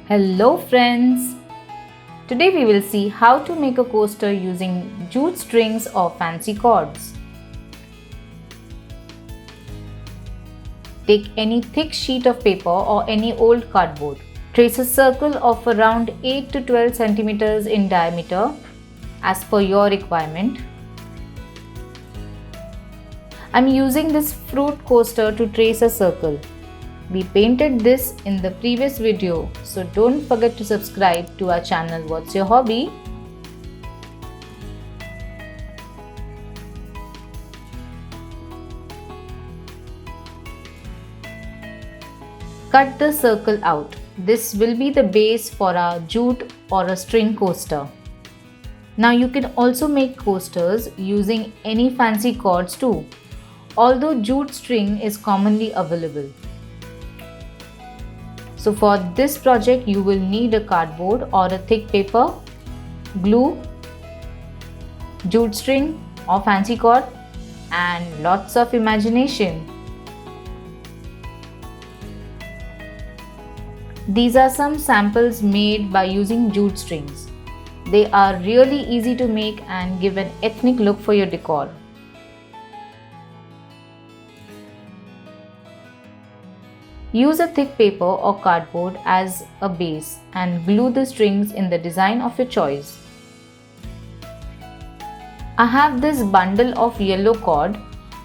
Hello friends! Today we will see how to make a coaster using jute strings or fancy cords. Take any thick sheet of paper or any old cardboard. Trace a circle of around 8 to 12 centimeters in diameter as per your requirement. I am using this fruit coaster to trace a circle. We painted this in the previous video, so don't forget to subscribe to our channel What's Your Hobby? Cut the circle out. This will be the base for our jute or a string coaster. Now you can also make coasters using any fancy cords too, although jute string is commonly available. So for this project you will need a cardboard or a thick paper, glue, jute string or fancy cord and lots of imagination. These are some samples made by using jute strings. They are really easy to make and give an ethnic look for your decor. Use a thick paper or cardboard as a base and glue the strings in the design of your choice. I have this bundle of yellow cord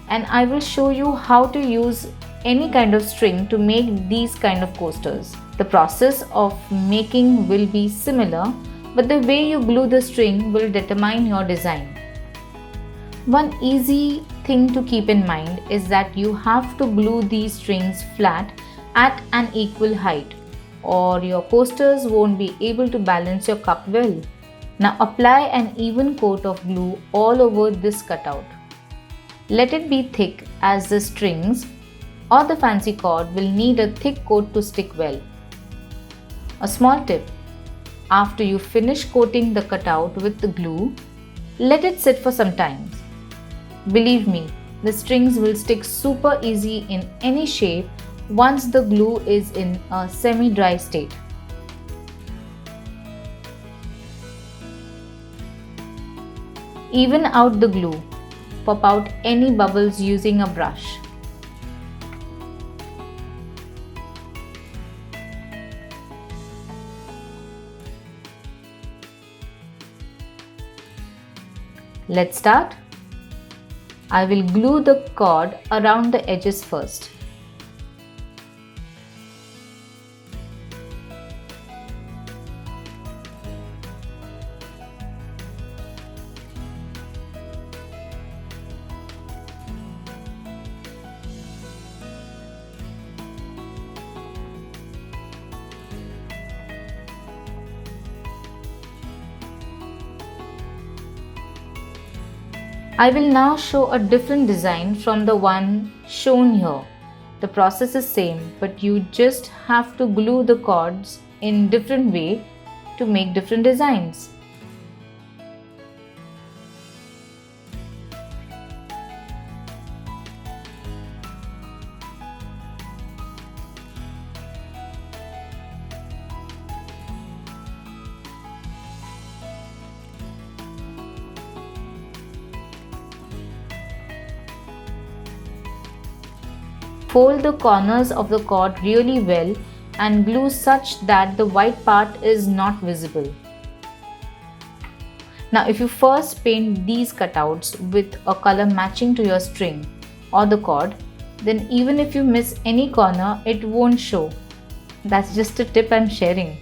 and I will show you how to use any kind of string to make these kind of coasters. The process of making will be similar, but the way you glue the string will determine your design. One easy thing to keep in mind is that you have to glue these strings flat at an equal height or your coasters won't be able to balance your cup well. Now apply an even coat of glue all over this cutout. Let it be thick as the strings or the fancy cord will need a thick coat to stick well. A small tip: after you finish coating the cutout with the glue, let it sit for some time. Believe me, the strings will stick super easy in any shape once the glue is in a semi-dry state. Even out the glue. Pop out any bubbles using a brush. Let's start. I will glue the cord around the edges first. I will now show a different design from the one shown here. The process is same, but you just have to glue the cords in different way to make different designs. Fold the corners of the cord really well and glue such that the white part is not visible. Now if you first paint these cutouts with a color matching to your string or the cord, then even if you miss any corner, it won't show. That's just a tip I'm sharing.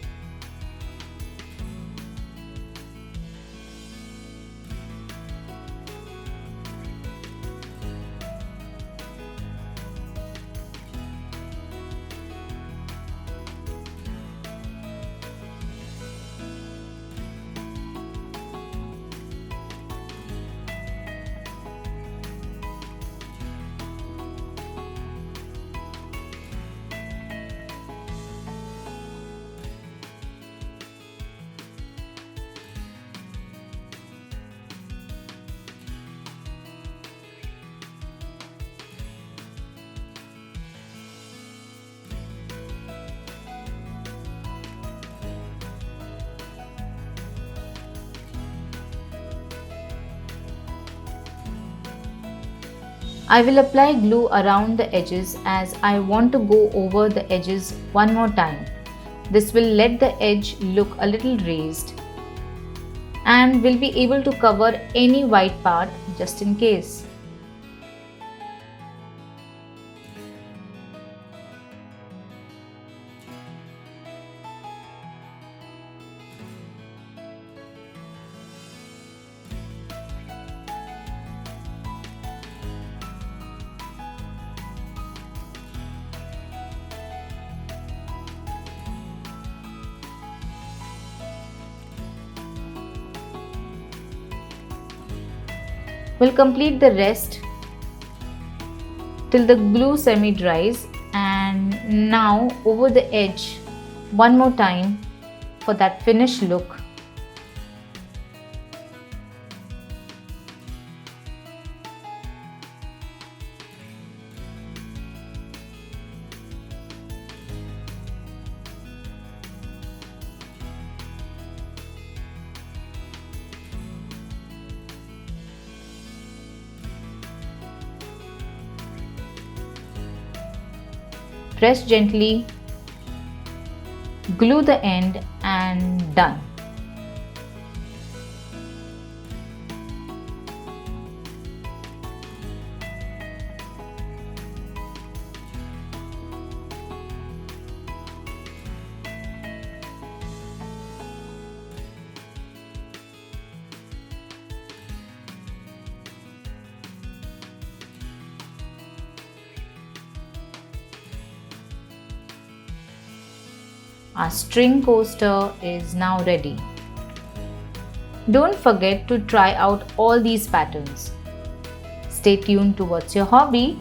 I will apply glue around the edges as I want to go over the edges one more time. This will let the edge look a little raised and will be able to cover any white part just in case. We'll complete the rest till the glue semi dries, and now over the edge one more time for that finished look. Press gently, glue the end, and done. Our string coaster is now ready. Don't forget to try out all these patterns. Stay tuned towards your hobby.